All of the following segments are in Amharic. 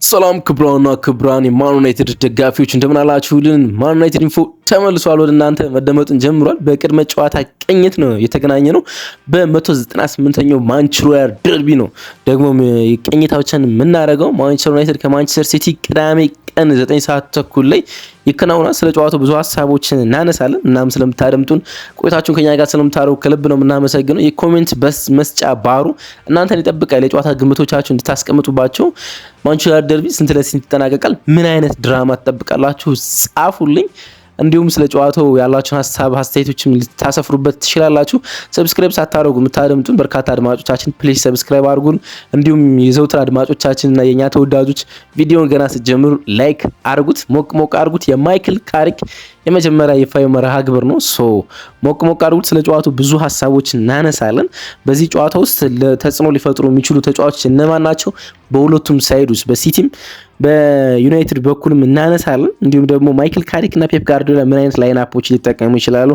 ሰላም ክብራውና ክብራን የማን ዩናይትድ ደጋፊዎች እንደምን አላችሁልን? ማን ዩናይትድ ኢንፎ ተመልሷል ወደ እናንተ መደመጥን ጀምሯል። በቅድመ ጨዋታ ቅኝት ነው የተገናኘ ነው። በ198ኛው ማንቸስተር ደርቢ ነው ደግሞ ቅኝታዎችን የምናደርገው። ማንቸስተር ዩናይትድ ከማንቸስተር ሲቲ ቅዳሜ ቀን 9 ሰዓት ተኩል ላይ ይከናወናል። ስለ ጨዋታው ብዙ ሀሳቦችን እናነሳለን። እናም ስለምታደምጡን ቆይታችሁን ከኛ ጋር ስለምታረጉ ከልብ ነው የምናመሰግነው። የኮሜንት መስጫ ባሩ እናንተን ይጠብቃል። የጨዋታ ግምቶቻችሁን እንድታስቀምጡባቸው። ማንቸስተር ደርቢ ስንት ለስንት ይጠናቀቃል? ምን አይነት ድራማ ትጠብቃላችሁ? ጻፉልኝ። እንዲሁም ስለ ጨዋታው ያላችሁን ሀሳብ አስተያየቶችም ልታሰፍሩበት ትችላላችሁ። ሰብስክራይብ ሳታደርጉ የምታደምጡን በርካታ አድማጮቻችን ፕሊዝ ሰብስክራይብ አድርጉን። እንዲሁም የዘውትር አድማጮቻችንና የኛ ተወዳጆች ቪዲዮውን ገና ስትጀምሩ ላይክ አድርጉት፣ ሞቅ አድርጉት። የማይክል ካሪክ የመጀመሪያ ይፋዊ መርሃ ግብር ነው። ሞቅ አድርጉት። ስለ ጨዋታው ብዙ ሀሳቦችን እናነሳለን። በዚህ ጨዋታ ውስጥ ተጽዕኖ ሊፈጥሩ የሚችሉ ተጫዋቾች እነማን ናቸው? በሁለቱም ሳይድ ውስጥ በሲቲም በዩናይትድ በኩልም እናነሳለን። እንዲሁም ደግሞ ማይክል ካሪክ እና ፔፕ ጋርዲዮላ ምን አይነት ላይን አፖች ሊጠቀሙ ይችላሉ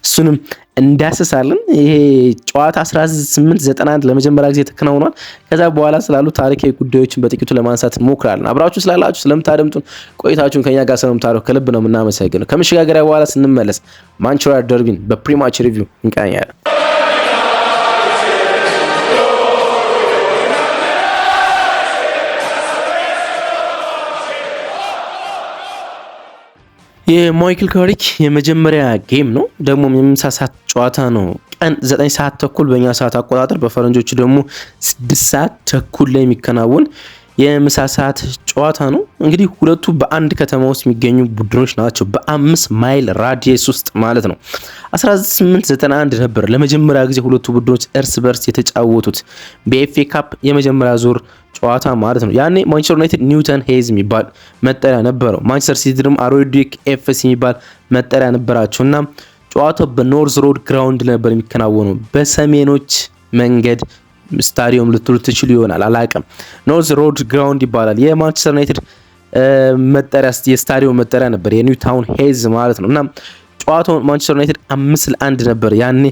እሱንም እንዳስሳለን። ይሄ ጨዋታ 1891 ለመጀመሪያ ጊዜ ተከናውኗል። ከዛ በኋላ ስላሉ ታሪካዊ ጉዳዮችን በጥቂቱ ለማንሳት እንሞክራለን። አብራችሁ ስላላችሁ ስለምታደምጡን ቆይታችሁን ከኛ ጋር ስለምታደርጉ ከልብ ነው የምናመሰግነው። ከመሸጋገሪያ በኋላ ስንመለስ ማንቸስተር ደርቢን በፕሪማች ሪቪው እንቃኛለን። የማይክል ካሪክ የመጀመሪያ ጌም ነው። ደግሞ የምሳ ሰዓት ጨዋታ ነው። ቀን 9 ሰዓት ተኩል በእኛ ሰዓት አቆጣጠር፣ በፈረንጆቹ ደግሞ 6 ሰዓት ተኩል ላይ የሚከናወን የምሳ ሰዓት ጨዋታ ነው። እንግዲህ ሁለቱ በአንድ ከተማ ውስጥ የሚገኙ ቡድኖች ናቸው። በ5 ማይል ራዲየስ ውስጥ ማለት ነው። 1891 ነበር ለመጀመሪያ ጊዜ ሁለቱ ቡድኖች እርስ በርስ የተጫወቱት በኤፍኤ ካፕ የመጀመሪያ ዙር ጨዋታ ማለት ነው። ያኔ ማንቸስተር ዩናይትድ ኒውተን ሄዝ የሚባል መጠሪያ ነበረው። ማንቸስተር ሲቲ ደግሞ አሮዲክ ኤፍሲ የሚባል መጠሪያ ነበራቸው እና ጨዋታው በኖርዝ ሮድ ግራውንድ ነበር የሚከናወነው። በሰሜኖች መንገድ ስታዲየም ልትሉ ትችሉ ይሆናል፣ አላውቅም። ኖርዝ ሮድ ግራውንድ ይባላል። የማንቸስተር ዩናይትድ መጠሪያ የስታዲየም መጠሪያ ነበር፣ የኒው ታውን ሄዝ ማለት ነው እና ጨዋታውን ማንቸስተር ዩናይትድ 5-1 ነበር ያኔ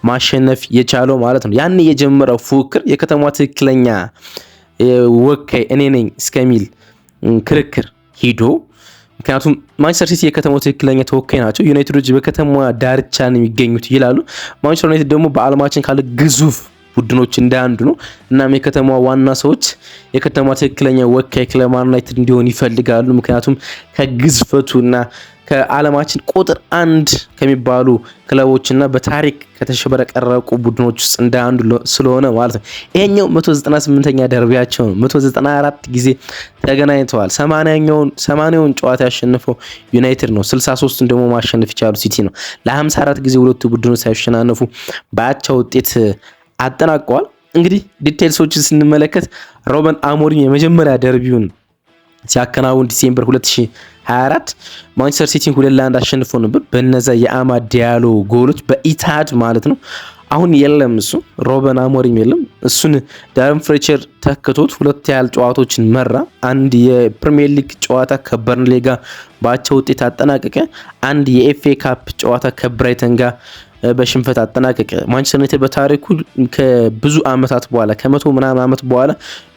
ማሸነፍ የቻለው ማለት ነው። ያኔ የጀመረው ፉክክር የከተማዋ ትክክለኛ ወካይ እኔ ነኝ እስከሚል ክርክር ሂዶ፣ ምክንያቱም ማንቸስተር ሲቲ የከተማው ትክክለኛ ተወካይ ናቸው። ዩናይትዶች በከተማዋ ዳርቻ ነው የሚገኙት ይላሉ። ማንቸስተር ዩናይትድ ደግሞ በዓለማችን ካለ ግዙፍ ቡድኖች እንዳንዱ ነው። እናም የከተማዋ ዋና ሰዎች የከተማዋ ትክክለኛ ወካይ ክለብ ማን ዩናይትድ እንዲሆን ይፈልጋሉ። ምክንያቱም ከግዝፈቱና ከዓለማችን ቁጥር 1 ከሚባሉ ክለቦችና በታሪክ ከተሸበረቀረቁ ቡድኖች ውስጥ እንዳንዱ ስለሆነ ማለት ነው። ይሄኛው 198ኛ ደርቢያቸው ነው። 194 ጊዜ ተገናኝተዋል። 80ኛውን ጨዋታ ያሸነፈው ዩናይትድ ነው። 63ን ደግሞ ማሸነፍ የቻሉ ሲቲ ነው። ለ54 ጊዜ ሁለቱ ቡድኖች ሳይሸናነፉ በአቻ ውጤት አጠናቀዋል። እንግዲህ ዲቴልሶችን ስንመለከት ሩበን አሞሪም የመጀመሪያ ደርቢውን ሲያከናውን ዲሴምበር 2024 ማንቸስተር ሲቲን 2-1 አሸንፎ ነበር። በነዛ የአማድ ዲያሎ ጎሎች በኢታድ ማለት ነው። አሁን የለም እሱ ሩበን አሞሪም የለም። እሱን ዳረን ፍሬቸር ተክቶት 2 ያህል ጨዋታዎችን መራ። አንድ የፕሪሚየር ሊግ ጨዋታ ከበርንሌ ጋር በአቻ ውጤት አጠናቀቀ። አንድ የኤፍኤ ካፕ ጨዋታ ከብራይተን ጋር በሽንፈት አጠናቀቀ። ማንቸስተር ዩናይትድ በታሪኩ ከብዙ አመታት በኋላ ከ100 ምናምን አመት በኋላ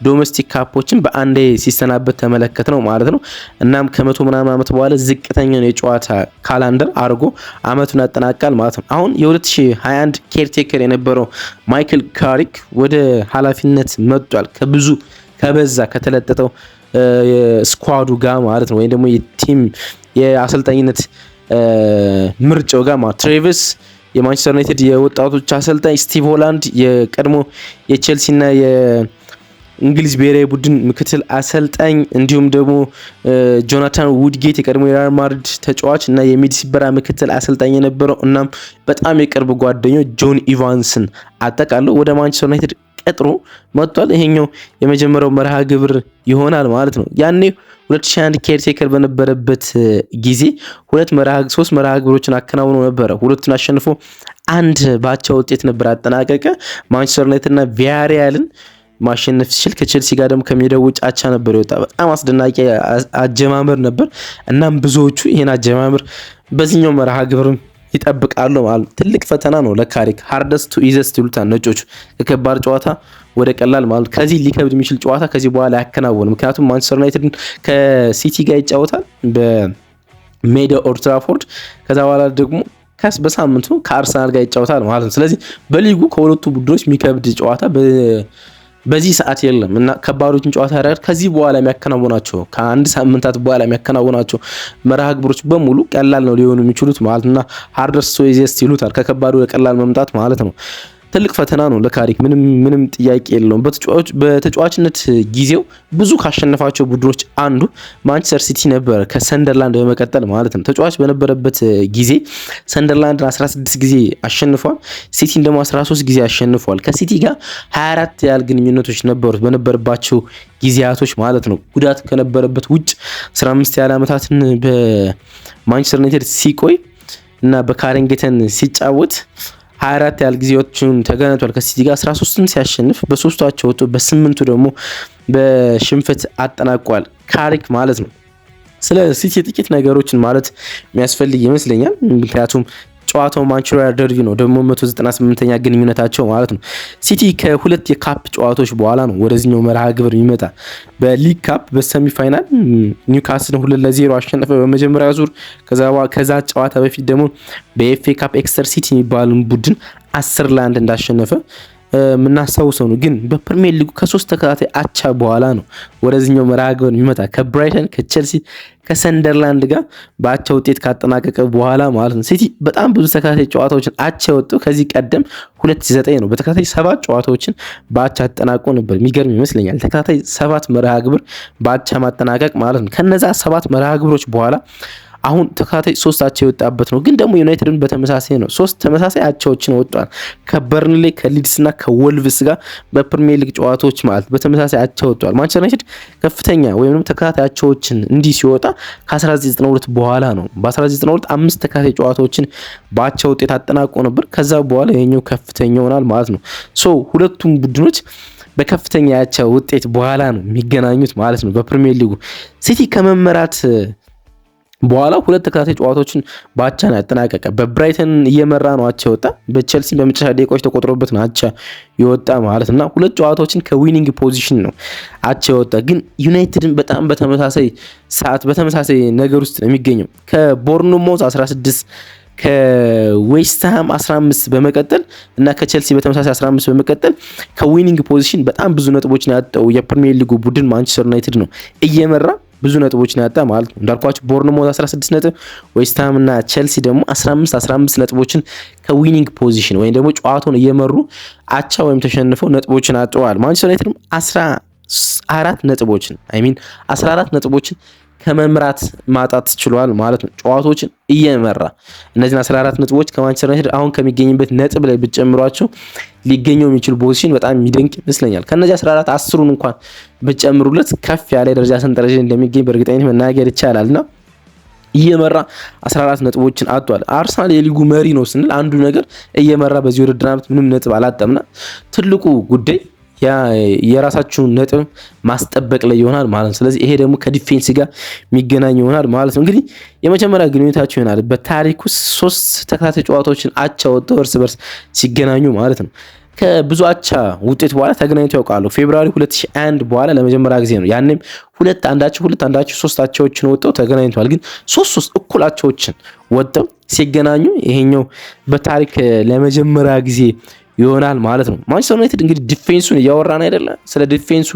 ዶሜስቲክ ካፖችን በአንዴ ሲሰናበት ተመለከት ነው ማለት ነው። እናም ከ100 ምናምን አመት በኋላ ዝቅተኛውን የጨዋታ ካላንደር አድርጎ አመቱን ያጠናቃል ማለት ነው። አሁን የ2021 ኬርቴከር የነበረው ማይክል ካሪክ ወደ ኃላፊነት መጥቷል። ከበዛ ከተለጠጠው ስኳዱ ጋር ማለት ነው፣ ወይም ደግሞ የቲም የአሰልጣኝነት ምርጫው ጋር ማለት ትሬቪስ የማንቸስተር ዩናይትድ የወጣቶች አሰልጣኝ፣ ስቲቭ ሆላንድ የቀድሞ የቼልሲና የእንግሊዝ ብሔራዊ ቡድን ምክትል አሰልጣኝ፣ እንዲሁም ደግሞ ጆናታን ውድጌት የቀድሞ የሪያል ማድሪድ ተጫዋች እና የሚድስበራ ምክትል አሰልጣኝ የነበረው እናም በጣም የቅርብ ጓደኛው ጆን ኢቫንስን አጠቃለው ወደ ማንቸስተር ዩናይትድ ቀጥሮ መጥቷል። ይሄኛው የመጀመሪያው መርሃ ግብር ይሆናል ማለት ነው። ያኔ 2001 ኬርቴከር በነበረበት ጊዜ 3 መርሃ ግብሮችን አከናውኖ ነበረ። 2ቱን አሸንፎ 1 ባቻ ውጤት ነበር አጠናቀቀ። ማንቸስተር ዩናይትድ እና ቪያሪያልን ማሸነፍ ሲችል ከቼልሲ ጋር ደግሞ ከሜዳው ውጭ አቻ ነበር የወጣ። በጣም አስደናቂ አጀማመር ነበር። እናም ብዙዎቹ ይሄን አጀማመር በዚህኛው መርሃ ግብር ይጠብቃሉ ማለት ትልቅ ፈተና ነው ለካሪክ። ሃርደስት ቱ ኢዘስት ይሉታል ነጮቹ። ከከባድ ጨዋታ ወደ ቀላል ማለት ከዚህ ሊከብድ የሚችል ጨዋታ ከዚህ በኋላ ያከናወነ። ምክንያቱም ማንቸስተር ዩናይትድ ከሲቲ ጋር ይጫወታል በሜዳ ኦልድ ትራፎርድ። ከዛ በኋላ ደግሞ በሳምንቱ ከአርሰናል ጋር ይጫወታል ማለት ነው። ስለዚህ በሊጉ ከሁለቱ ቡድኖች የሚከብድ ጨዋታ በዚህ ሰዓት የለም እና ከባዶችን ጨዋታ ያደርጋል። ከዚህ በኋላ የሚያከናውናቸው ከአንድ ሳምንታት በኋላ የሚያከናውናቸው መርሃ ግብሮች በሙሉ ቀላል ነው ሊሆኑ የሚችሉት ማለት እና ሃርደስት ቱ ኢዚየስት ይሉታል። ከከባዱ ወደ ቀላል መምጣት ማለት ነው። ትልቅ ፈተና ነው ለካሪክ፣ ምንም ጥያቄ የለውም። በተጫዋችነት ጊዜው ብዙ ካሸነፋቸው ቡድኖች አንዱ ማንቸስተር ሲቲ ነበር፣ ከሰንደርላንድ በመቀጠል ማለት ነው። ተጫዋች በነበረበት ጊዜ ሰንደርላንድን 16 ጊዜ አሸንፏል። ሲቲን ደግሞ 13 ጊዜ አሸንፏል። ከሲቲ ጋር 24 ያህል ግንኙነቶች ነበሩት በነበረባቸው ጊዜያቶች ማለት ነው። ጉዳት ከነበረበት ውጭ 15 ያህል ዓመታትን በማንቸስተር ዩናይትድ ሲቆይ እና በካረንጌተን ሲጫወት 24 ያህል ጊዜዎችን ተገናኝቷል ከሲቲ ጋር 13ን ሲያሸንፍ በሶስታቸው ወጥቶ በስምንቱ ደግሞ በሽንፈት አጠናቋል ካሪክ ማለት ነው። ስለ ሲቲ ጥቂት ነገሮችን ማለት የሚያስፈልግ ይመስለኛል። ምክንያቱም ጨዋታው ማንቸስተር ደርቢ ነው፣ ደግሞ 198ኛ ግንኙነታቸው ማለት ነው። ሲቲ ከሁለት የካፕ ጨዋታዎች በኋላ ነው ወደዚህኛው መርሃ ግብር የሚመጣ። በሊግ ካፕ በሰሚ ፋይናል ኒውካስልን 2-0 አሸነፈ በመጀመሪያ ዙር። ከዛ ጨዋታ በፊት ደግሞ በኤፍኤ ካፕ ኤክስተር ሲቲ የሚባልን ቡድን 10-1 እንዳሸነፈ የምናስታውሰው ነው። ግን በፕሪሚየር ሊጉ ከ3 ተከታታይ አቻ በኋላ ነው ወደዚህኛው መርሃ ግብር የሚመጣ ከብራይተን፣ ከቼልሲ፣ ከሰንደርላንድ ጋር በአቻ ውጤት ካጠናቀቀ በኋላ ማለት ነው። ሲቲ በጣም ብዙ ተከታታይ ጨዋታዎችን አቻ የወጣው ከዚህ ቀደም 2009 ነው። በተከታታይ 7 ጨዋታዎችን በአቻ አጠናቆ ነበር። የሚገርም ይመስለኛል ተከታታይ 7 መርሃ ግብር በአቻ ማጠናቀቅ ማለት ነው። ከነዛ 7 መርሃ ግብሮች በኋላ አሁን ተከታታይ 3 አቻ የወጣበት ነው። ግን ደግሞ ዩናይትድን በተመሳሳይ ነው 3 ተመሳሳይ አቻዎችን ወጥቷል። ከበርንሌ፣ ከሊድስ እና ከወልቭስ ጋር በፕሪሚየር ሊግ ጨዋታዎች ማለት በተመሳሳይ አቻ ወጥቷል። ማንቸስተር ዩናይትድ ከፍተኛ ወይም ተከታታይ አቻዎችን እንዲህ ሲወጣ ከ1992 በኋላ ነው። በ1992 5 ተከታታይ ጨዋታዎችን በአቻ ውጤት አጠናቆ ነበር። ከዛ በኋላ የኛው ከፍተኛ ይሆናል ማለት ነው። ሁለቱም ቡድኖች በከፍተኛ ያቻ ውጤት በኋላ ነው የሚገናኙት ማለት ነው። በፕሪሚየር ሊጉ ሲቲ ከመመራት በኋላ 2 ተከታታይ ጨዋታዎችን በአቻ ነው ያጠናቀቀ። በብራይተን እየመራ ነው አቻ ወጣ። በቼልሲ በመጨረሻ ደቂቃዎች ተቆጥሮበት ነው አቻ ይወጣ ማለት እና 2 ጨዋታዎችን ከዊኒንግ ፖዚሽን ነው አቻ ወጣ። ግን ዩናይትድን በጣም በተመሳሳይ ሰዓት በተመሳሳይ ነገር ውስጥ ነው የሚገኘው። ከቦርንሞዝ 16 ከዌስትሃም 15 በመቀጠል እና ከቼልሲ በተመሳሳይ 15 በመቀጠል ከዊኒንግ ፖዚሽን በጣም ብዙ ነጥቦችን ያጣው የፕሪሚየር ሊጉ ቡድን ማንቸስተር ዩናይትድ ነው እየመራ ብዙ ነጥቦችን ያጣ ማለት ነው። እንዳልኳችሁ ቦርንሞዝ 16 ነጥብ፣ ዌስትሃም እና ቼልሲ ደግሞ 15 ነጥቦችን ከዊኒንግ ፖዚሽን ወይም ደግሞ ጨዋታውን እየመሩ አቻ ወይም ተሸንፈው ነጥቦችን አጥተዋል። ማንቸስተር ዩናይትድ 14 ነጥቦችን ከመምራት ማጣት ችሏል ማለት ነው። ጨዋታዎችን እየመራ እነዚህን 14 ነጥቦች ከማንቸስተር ዩናይትድ አሁን ከሚገኝበት ነጥብ ላይ ብትጨምሯቸው ሊገኘው የሚችል ፖዚሽን በጣም የሚደንቅ ይመስለኛል። ከነዚህ 14 10ሩን እንኳን ብትጨምሩለት ከፍ ያለ ደረጃ ሰንጠረዥ እንደሚገኝ በእርግጠኝነት መናገር ይቻላልና እየመራ 14 ነጥቦችን አጥቷል። አርሰናል የሊጉ መሪ ነው ስንል አንዱ ነገር እየመራ በዚህ ውድድር ዓመት ምንም ነጥብ አላጣምና ትልቁ ጉዳይ የራሳችሁን ነጥብ ማስጠበቅ ላይ ይሆናል ማለት ነው። ስለዚህ ይሄ ደግሞ ከዲፌንስ ጋር የሚገናኝ ይሆናል ማለት ነው። እንግዲህ የመጀመሪያ ግንኙነታቸው ይሆናል በታሪክ ውስጥ 3 ተከታታይ ጨዋታዎችን አቻ ወጥተው እርስ በርስ ሲገናኙ ማለት ነው። ከብዙ አቻ ውጤት በኋላ ተገናኝተው ያውቃሉ። ፌብሩዋሪ 2001 በኋላ ለመጀመሪያ ጊዜ ነው። ያኔም 2-1 3 አቻዎችን ወጥተው ተገናኝተዋል። ግን 3 እኩል አቻዎችን ወጥተው ሲገናኙ ይሄኛው በታሪክ ለመጀመሪያ ጊዜ ይሆናል ማለት ነው። ማንቸስተር ዩናይትድ እንግዲህ ዲፌንሱን እያወራን አይደለ? ስለ ዲፌንሱ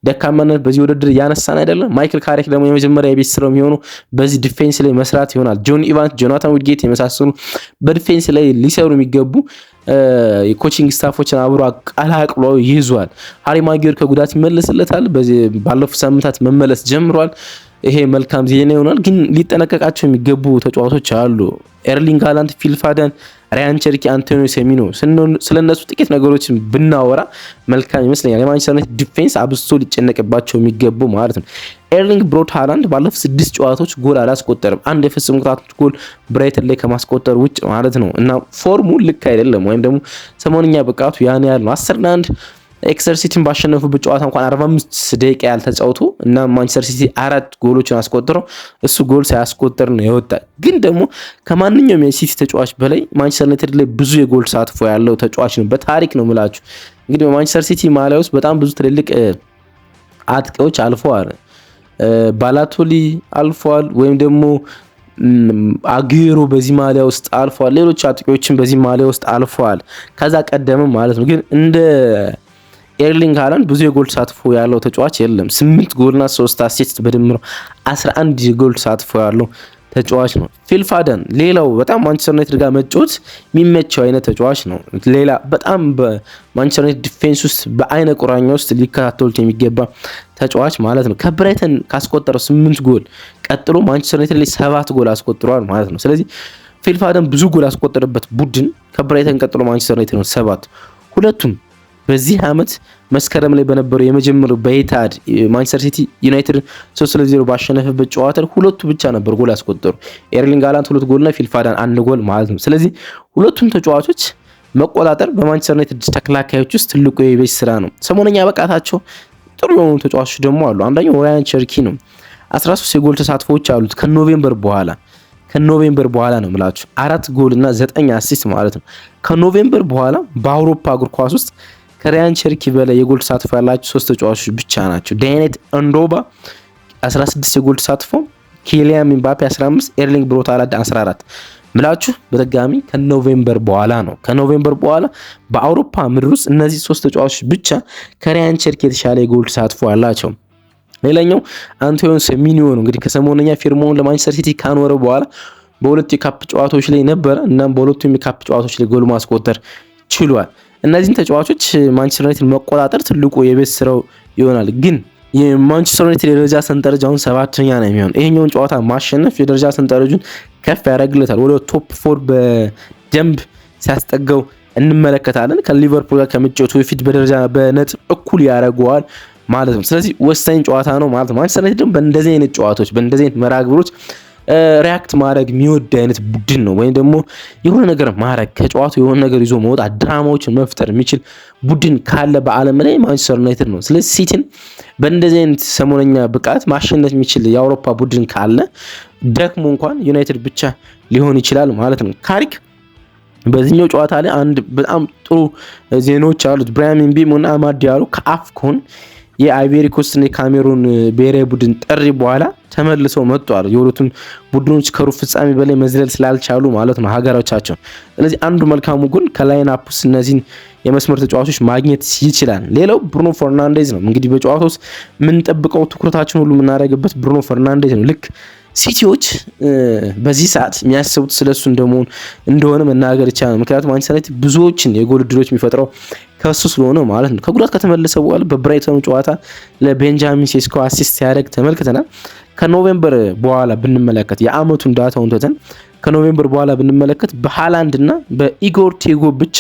ደካማነት በዚህ ውድድር እያነሳን አይደለ? ማይክል ካሪክ ደግሞ የመጀመሪያ የቤት ስራው የሚሆነው በዚህ ዲፌንስ ላይ መስራት ይሆናል። ጆን ኢቫንስ፣ ጆናታን ዊድጌት የመሳሰሉ በዲፌንስ ላይ ሊሰሩ የሚገቡ የኮቺንግ ስታፎችን አብሮ አቀላቅሎ ይዟል። ሃሪ ማጊር ከጉዳት ይመለስለታል። ባለፉት ሳምንታት መመለስ ጀምሯል። ይሄ መልካም ዜና ይሆናል። ግን ሊጠነቀቃቸው የሚገቡ ተጫዋቾች አሉ። ኤርሊንግ ሃላንድ፣ ፊል ፎደን፣ ራያን ቸርኪ፣ አንቶኒዮ ሴሚኖ ስለነሱ ጥቂት ነገሮችን ብናወራ መልካም ይመስለኛል። የማንቸስተር ዩናይትድ ዲፌንስ አብዝቶ ሊጨነቅባቸው የሚገቡ ማለት ነው። ኤርሊንግ ብሮት ሃላንድ ባለፉት 6 ጨዋታዎች ጎል አላስቆጠርም። አንድ የፍጹም ቅጣት ጎል ብራይተን ላይ ከማስቆጠር ውጭ ማለት ነው እና ፎርሙ ልክ አይደለም ወይም ደግሞ ሰሞንኛ ብቃቱ ያን ያህል ነው። 10-1 ኤክስተር ሲቲን ባሸነፉበት ጨዋታ እንኳን 45 ደቂቃ ያልተጫውቶ እና ማንቸስተር ሲቲ 4 ጎሎችን አስቆጥረው እሱ ጎል ሳያስቆጥር ነው የወጣ። ግን ደግሞ ከማንኛውም የሲቲ ተጫዋች በላይ ማንቸስተር ዩናይትድ ላይ ብዙ የጎል ተሳትፎ ያለው ተጫዋች ነው። በታሪክ ነው የምላችሁ። እንግዲህ በማንቸስተር ሲቲ ማሊያ ውስጥ በጣም ብዙ ትልልቅ አጥቂዎች አልፈዋል። ባላቶሊ አልፏል፣ ወይም ደግሞ አጉዌሮ በዚህ ማሊያ ውስጥ አልፏል። ሌሎች አጥቂዎችን በዚህ ማሊያ ውስጥ አልፈዋል ከዛ ቀደምም ማለት ነው። ግን እንደ ኤርሊንግ ሃላንድ ብዙ የጎል ተሳትፎ ያለው ተጫዋች የለም። 8 ጎልና 3 አሲስት በድምሩ 11 የጎል ተሳትፎ ያለው ተጫዋች ነው። ፊል ፎደን ሌላው በጣም ማንቸስተር ዩናይትድ ጋር መጫወት የሚመቸው አይነት ተጫዋች ነው። ሌላ በጣም በማንቸስተር ዩናይትድ ዲፌንስ ውስጥ በአይነ ቁራኛ ውስጥ ሊከታተሉት የሚገባ ተጫዋች ማለት ነው። ከብራይተን ካስቆጠረው 8 ጎል ቀጥሎ ማንቸስተር ዩናይትድ ላይ 7 ጎል አስቆጥሯል ማለት ነው። ስለዚህ ፊል ፎደን ብዙ ጎል ያስቆጠረበት ቡድን ከብራይተን ቀጥሎ ማንቸስተር ዩናይትድ ነው 7። ሁለቱም በዚህ ዓመት መስከረም ላይ በነበረው የመጀመሪያው በኢታድ ማንቸስተር ሲቲ ዩናይትድ 3-0 ባሸነፈበት ጨዋታ ሁለቱ ብቻ ነበር ጎል ያስቆጠሩ። ኤርሊንግ ሃላንድ 2 ጎልና ፊል ፎደን 1 ጎል ማለት ነው። ስለዚህ ሁለቱም ተጫዋቾች መቆጣጠር በማንቸስተር ዩናይትድ ተከላካዮች ውስጥ ትልቁ የቤት ስራ ነው። ሰሞነኛ ብቃታቸው ጥሩ የሆኑ ተጫዋቾች ደግሞ አሉ። አንደኛው ራያን ቸርኪ ነው። 13 የጎል ተሳትፎዎች አሉት ከኖቬምበር በኋላ ነው የምላችሁ 4 ጎል እና 9 አሲስት ማለት ነው። ከኖቬምበር በኋላ በአውሮፓ እግር ኳስ ውስጥ ከራያን ቸርኪ በላይ የጎል ተሳትፎ ያላቸው 3 ተጫዋቾች ብቻ ናቸው። ዳይኔት አንዶባ 16 የጎል ተሳትፎ፣ ኪሊያን ምባፔ 15፣ ኤርሊንግ ብሮት ሃላንድ 14 ምላችሁ በተጋሚ ከኖቬምበር በኋላ ነው። ከኖቬምበር በኋላ በአውሮፓ ምድር ውስጥ እነዚህ 3 ተጫዋቾች ብቻ ከራያን ቸርኪ የተሻለ የጎል ተሳትፎ ያላቸው። ሌላኛው አንቶኒዮ ሴሜንዮ ነው። እንግዲህ ከሰሞነኛ ፊርማውን ለማንቸስተር ሲቲ ካኖረ በኋላ በሁለት የካፕ ጨዋታዎች ላይ ነበር እና በሁለቱም የካፕ ጨዋታዎች ላይ ጎል ማስቆጠር ችሏል። እነዚህን ተጫዋቾች ማንቸስተር ዩናይትድ መቆጣጠር ትልቁ የቤት ስራው ይሆናል። ግን የማንቸስተር ዩናይትድ የደረጃ ሰንጠረዥ አሁን 7ኛ ነው የሚሆን። ይሄኛውን ጨዋታ ማሸነፍ የደረጃ ሰንጠረዡን ከፍ ያደርግለታል። ወደ ቶፕ 4 በደንብ ሲያስጠጋው እንመለከታለን። ከሊቨርፑል ጋር ከመጫወቱ በፊት በደረጃ በነጥብ እኩል ያደርገዋል ማለት ነው። ስለዚህ ወሳኝ ጨዋታ ነው ማለት ነው። ማንቸስተር ዩናይትድ በእንደዚህ አይነት ጨዋታዎች በእንደዚህ አይነት መርሃ ግብሮች ሪያክት ማድረግ የሚወድ አይነት ቡድን ነው። ወይም ደግሞ የሆነ ነገር ማድረግ ከጨዋታው የሆነ ነገር ይዞ መውጣት ድራማዎችን መፍጠር የሚችል ቡድን ካለ በዓለም ላይ ማንቸስተር ዩናይትድ ነው። ስለዚህ ሲቲን በእንደዚህ አይነት ሰሞነኛ ብቃት ማሸነፍ የሚችል የአውሮፓ ቡድን ካለ ደክሞ እንኳን ዩናይትድ ብቻ ሊሆን ይችላል ማለት ነው። ካሪክ በዚህኛው ጨዋታ ላይ አንድ በጣም ጥሩ ዜናዎች አሉት። ብራሂም ምቤሞ እና አማድ ዲያሎ ከአፍኮን የአይቬሪ ኮስት እና የካሜሩን ብሔራዊ ቡድን ጥሪ በኋላ ተመልሰው መጥቷል። የሁለቱም ቡድኖች ከሩብ ፍጻሜ በላይ መዝለል ስላልቻሉ ማለት ነው ሀገሮቻቸው። ስለዚህ አንዱ መልካሙ ጎን ከላይን አፕ ውስጥ እነዚህን የመስመር ተጫዋቾች ማግኘት ይችላል። ሌላው ብሩኖ ፈርናንዴዝ ነው። እንግዲህ በጨዋታው ውስጥ የምንጠብቀው ትኩረታችን ሁሉ የምናደርግበት ብሩኖ ፈርናንዴዝ ነው። ልክ ሲቲዎች በዚህ ሰዓት የሚያስቡት ስለሱ እንደሆነ መናገር ይቻላል። ምክንያቱም ማንቸስተር ዩናይትድ ብዙዎችን የጎል እድሎች የሚፈጥረው ከሱ ስለሆነ ማለት ነው። ከጉዳት ከተመለሰ በኋላ በብራይተኑ ጨዋታ ለቤንጃሚን ሴስኮ አሲስት ሲያደርግ ተመልክተናል። ከኖቬምበር በኋላ ብንመለከት የአመቱን ዳታውን ተተን ከኖቬምበር በኋላ ብንመለከት በሃላንድ እና በኢጎር ቴጎ ብቻ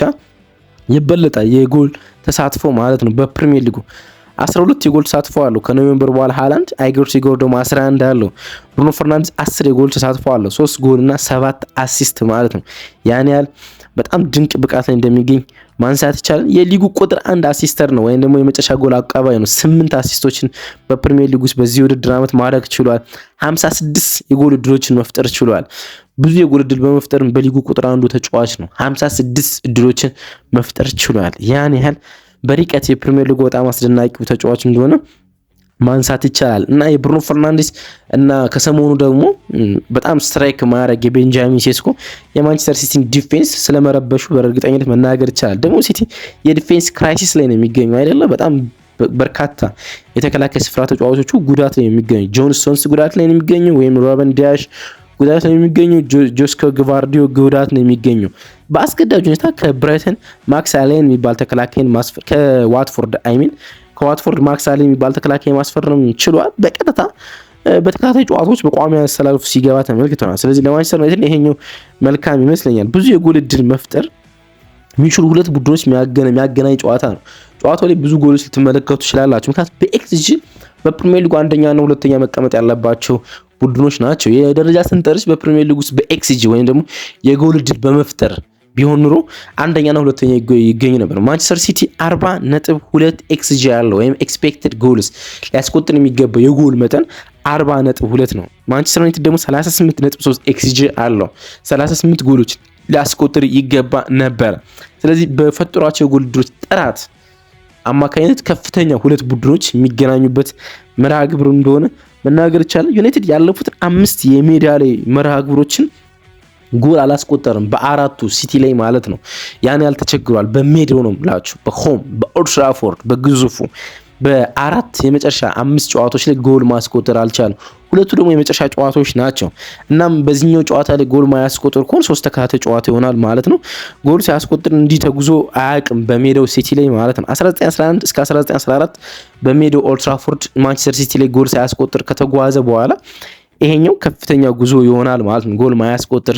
ይበልጣል የጎል ተሳትፎ ማለት ነው። በፕሪሚየር ሊጉ 12 የጎል ተሳትፎ አለው ከኖቬምበር በኋላ ሃላንድ፣ ኢጎር ቴጎ ደግሞ 11 አለው። ብሩኖ ፈርናንዴዝ 10 የጎል ተሳትፎ አለው 3 ጎል እና 7 አሲስት ማለት ነው። ያን ያህል በጣም ድንቅ ብቃት ላይ እንደሚገኝ ማንሳት ይቻላል። የሊጉ ቁጥር 1 አሲስተር ነው ወይም ደግሞ የመጨረሻ ጎል አቀባይ ነው። 8 አሲስቶችን በፕሪሚየር ሊግ ውስጥ በዚህ ውድድር ዓመት ማድረግ ችሏል። 56 የጎል እድሎችን መፍጠር ችሏል። ብዙ የጎል እድል በመፍጠር በሊጉ ቁጥር 1 ተጫዋች ነው። 56 እድሎችን መፍጠር ችሏል። ያን ያህል በርቀት የፕሪሚየር ሊግ በጣም አስደናቂው ተጫዋች እንደሆነ ማንሳት ይቻላል እና የብሩኖ ፈርናንዴዝ እና ከሰሞኑ ደግሞ በጣም ስትራይክ ማድረግ የቤንጃሚን ሴስኮ የማንቸስተር ሲቲን ዲፌንስ ስለመረበሹ በእርግጠኝነት መናገር ይቻላል። ደግሞ ሲቲ የዲፌንስ ክራይሲስ ላይ ነው የሚገኘው አይደለ? በጣም በርካታ የተከላካይ ስፍራ ተጫዋቾቹ ጉዳት ላይ የሚገኙ፣ ጆን ስቶንስ ጉዳት ላይ ነው የሚገኙ፣ ወይም ሩበን ዲያሽ ጉዳት ላይ የሚገኙ፣ ጆስኮ ግቫርዲዮ ጉዳት ላይ የሚገኙ። በአስገዳጅ ሁኔታ ከብራይተን ማክስ አሌን የሚባል ተከላካይን ማስፈር ከዋትፎርድ ማክስ አሌን የሚባል ተከላካይ ማስፈረም ችሏል። በቀጥታ በተከታታይ ጨዋታዎች በቋሚ አሰላለፍ ሲገባ ተመልክተናል። ስለዚህ ለማንቸስተር ዩናይትድ ይሄኛው መልካም ይመስለኛል። ብዙ የጎል እድል መፍጠር የሚችሉ ሁለት ቡድኖች የሚያገናኝ ጨዋታ ነው። ጨዋታው ላይ ብዙ ጎሎች ልትመለከቱ ትችላላችሁ። ምክንያቱም በኤክስጂ በፕሪሚየር ሊጉ አንደኛና ሁለተኛ መቀመጥ ያለባቸው ቡድኖች ናቸው። የደረጃ ሰንጠረዥ በፕሪሚየር ሊግ ውስጥ በኤክስጂ ወይም ደግሞ የጎል እድል በመፍጠር ቢሆን ኑሮ አንደኛና ሁለተኛ ይገኙ ነበር። ማንቸስተር ሲቲ 40.2 ኤክስጂ ያለው ወይም ኤክስፔክትድ ጎልስ ሊያስቆጥር የሚገባው የጎል መጠን 40.2 ነው። ማንቸስተር ዩናይትድ ደግሞ 38.3 ኤክስጂ አለው። 38 ጎሎች ሊያስቆጥር ይገባ ነበር። ስለዚህ በፈጠሯቸው የጎል ዕድሎች ጥራት አማካኝነት ከፍተኛ ሁለት ቡድኖች የሚገናኙበት መርሃ ግብር እንደሆነ መናገር ይቻላል። ዩናይትድ ያለፉትን 5 የሜዳ ላይ መርሃ ግብሮችን ጎል አላስቆጠርም፣ በአራቱ ሲቲ ላይ ማለት ነው። ያን ያልተቸግሯል። በሜዳው ነው ብላችሁ በሆም በኦልድ ትራፎርድ በግዙፉ በአራት የመጨረሻ 5 ጨዋታዎች ላይ ጎል ማስቆጠር አልቻለም። ሁለቱ ደግሞ የመጨረሻ ጨዋታዎች ናቸው። እናም በዚህኛው ጨዋታ ላይ ጎል ማያስቆጥር ከሆነ 3 ተከታታይ ጨዋታ ይሆናል ማለት ነው። ጎል ሲያስቆጥር እንዲህ ተጉዞ አያውቅም በሜዳው ሲቲ ላይ ማለት ነው። 1911 እስከ 1914 በሜዳው ኦልድ ትራፎርድ ማንቸስተር ሲቲ ላይ ጎል ሳያስቆጥር ከተጓዘ በኋላ ይሄኛው ከፍተኛ ጉዞ ይሆናል ማለት ነው፣ ጎል ማያስቆጥር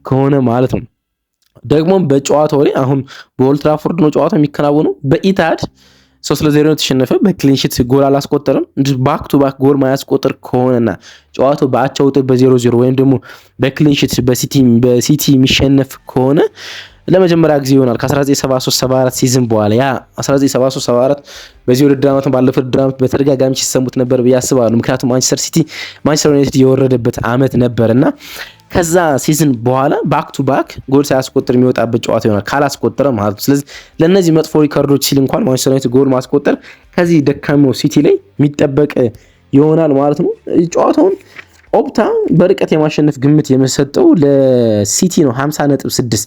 ከሆነ ማለት ነው። ደግሞ በጨዋታው ላይ አሁን በኦልድ ትራፎርድ ነው ጨዋታው የሚከናወነው። በኢታድ 3-0 ተሸነፈ። በክሊንሺት ጎል አላስቆጠረም። ባክ ቱ ባክ ጎል ማያስቆጥር ከሆነና ጨዋታው በአቻ ውጤት በ0-0 ወይም ደግሞ በክሊንሺት በሲቲ የሚሸነፍ ከሆነ ለመጀመሪያ ጊዜ ይሆናል ከ1973-74 ሲዝን በኋላ። ያ 1973-74 በዚህ ውድድር ዓመት ባለፈው ውድድር ዓመት በተደጋጋሚ ሲሰሙት ነበር ብዬ አስባለሁ። ምክንያቱም ማንቸስተር ዩናይትድ የወረደበት ዓመት ነበርና ከዛ ሲዝን በኋላ ባክ ቱ ባክ ጎል ሳያስቆጥር የሚወጣበት ጨዋታ ይሆናል ካላስቆጠረ ማለት ነው። ስለዚህ ለነዚህ መጥፎ ሪካርዶች ሲል እንኳን ማንቸስተር ዩናይትድ ጎል ማስቆጠር ከዚህ ደካማው ሲቲ ላይ የሚጠበቅ ይሆናል ማለት ነው። ጨዋታውን ኦፕታ በርቀት የማሸነፍ ግምት የመሰጠው ለሲቲ ነው 50.6፣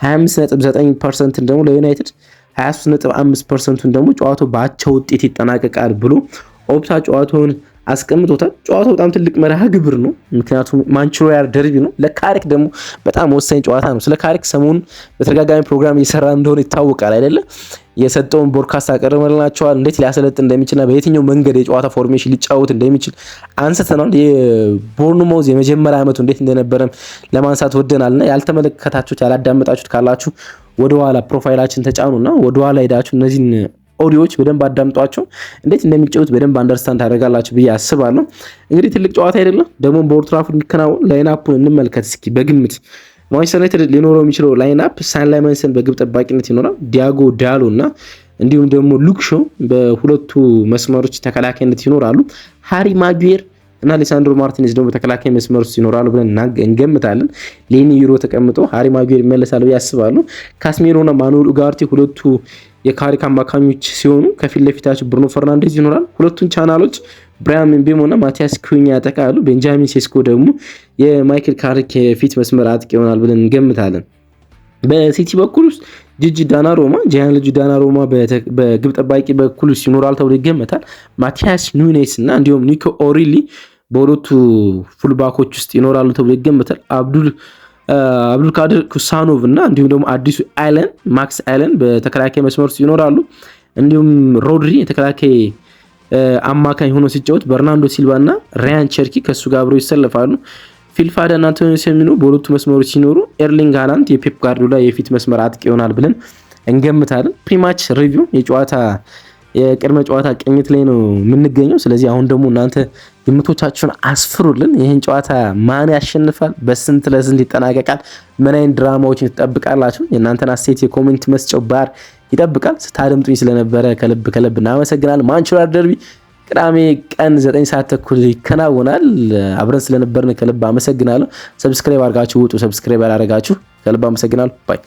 25.9% ደግሞ ለዩናይትድ 23.5% ደግሞ ጨዋታው በአቻ ውጤት ይጠናቀቃል ብሎ ኦፕታ ጨዋታውን አስቀምጦታል። ጨዋታው በጣም ትልቅ መርሃ ግብር ነው፣ ምክንያቱም ማንቸስተር ደርቢ ነው። ለካሪክ ደግሞ በጣም ወሳኝ ጨዋታ ነው። ስለ ካሪክ ሰሞኑን በተደጋጋሚ ፕሮግራም እየሰራ እንደሆነ ይታወቃል አይደለ? የሰጠውን ቦድካስት አቀርበልናቸዋል። እንዴት ሊያሰለጥን እንደሚችልና በየትኛው መንገድ የጨዋታ ፎርሜሽን ሊጫወት እንደሚችል አንስተናል። የቦርንማውዝ የመጀመሪያ ዓመቱ እንዴት እንደነበረም ለማንሳት ወደናልና ያልተመለከታችሁት ያላዳመጣችሁት ካላችሁ ወደኋላ ፕሮፋይላችን ተጫኑና ወደኋላ ሄዳችሁ እነዚህን ኦዲዮዎች በደንብ አዳምጧቸው። እንዴት እንደሚጫወት በደንብ አንደርስታንድ ታደርጋላችሁ ብዬ አስባለሁ። እንግዲህ ትልቅ ጨዋታ አይደለም ደግሞ በኦልድ ትራፎርድ የሚከናወን ላይንአፑን እንመልከት እስኪ በግምት። ማንቸስተር ዩናይትድ ሊኖረው የሚችለው ላይንአፕ ሳንላይመንሰን በግብ ጠባቂነት ይኖራል። ዲያጎ ዳሎ እና እንዲሁም ደግሞ ሉክ ሾው በሁለቱ መስመሮች ተከላካይነት ይኖራሉ። ሃሪ ማጉዌር እና ሊሳንድሮ ማርቲኔዝ ደግሞ ተከላካይ መስመር ውስጥ ይኖራሉ ብለን እንገምታለን። ሌኒ ዩሮ ተቀምጦ ሃሪ ማጉዌር ይመለሳል ብዬ አስባለሁ። ካስሜሮ እና ማኑኤል ኡጋርቴ ሁለቱ የካሪክ አማካኞች ሲሆኑ ከፊት ለፊታቸው ብሩኖ ፈርናንዴዝ ይኖራል። ሁለቱን ቻናሎች ብራያን ምቤሞ እና ማቲያስ ኩኛ ያጠቃሉ። ቤንጃሚን ሴስኮ ደግሞ የማይክል ካሪክ የፊት መስመር አጥቂ ይሆናል ብለን እንገምታለን። በሲቲ በኩል ውስጥ ጂያንሉጂ ዳናሮማ በግብ ጠባቂ በኩል ውስጥ ይኖራል ተብሎ ይገመታል። ማቲያስ ኑኔስ እና እንዲሁም ኒኮ ኦሪሊ በሁለቱ ፉልባኮች ውስጥ ይኖራሉ ተብሎ ይገመታል። አብዱልካድር ኩሳኖቭ እና እንዲሁም ደግሞ አዲሱ ማክስ አይለን በተከላካይ መስመር ውስጥ ይኖራሉ። እንዲሁም ሮድሪ የተከላካይ አማካኝ ሆኖ ሲጫወት በርናንዶ ሲልቫ እና ራያን ቸርኪ ከሱ ጋር አብረው ይሰለፋሉ። ፊልፋዳ እና አንቶኒዮ ሴሜንዮ በሁለቱ መስመሮች ሲኖሩ ኤርሊንግ ሃላንድ የፔፕ ጋርዲዮላ የፊት መስመር አጥቂ ይሆናል ብለን እንገምታለን። ፕሪማች ሪቪው የቅድመ ጨዋታ ቅኝት ላይ ነው የምንገኘው። ስለዚህ አሁን ደግሞ እናንተ ግምቶቻችሁን አስፍሩልን። ይህን ጨዋታ ማን ያሸንፋል? በስንት ለስንት ይጠናቀቃል? ምን አይነት ድራማዎችን ትጠብቃላችሁ? የእናንተን አስተያየት የኮሜንት መስጫው ባር ይጠብቃል። ስታደምጡኝ ስለነበረ ከልብ እናመሰግናል። ማንቸስተር ደርቢ ቅዳሜ ቀን 9 ሰዓት ተኩል ይከናወናል። አብረን ስለነበርን ከልብ አመሰግናለሁ። ሰብስክራይብ አድርጋችሁ ውጡ። ሰብስክራይብ ያላደረጋችሁ ከልብ አመሰግናለሁ። ባይ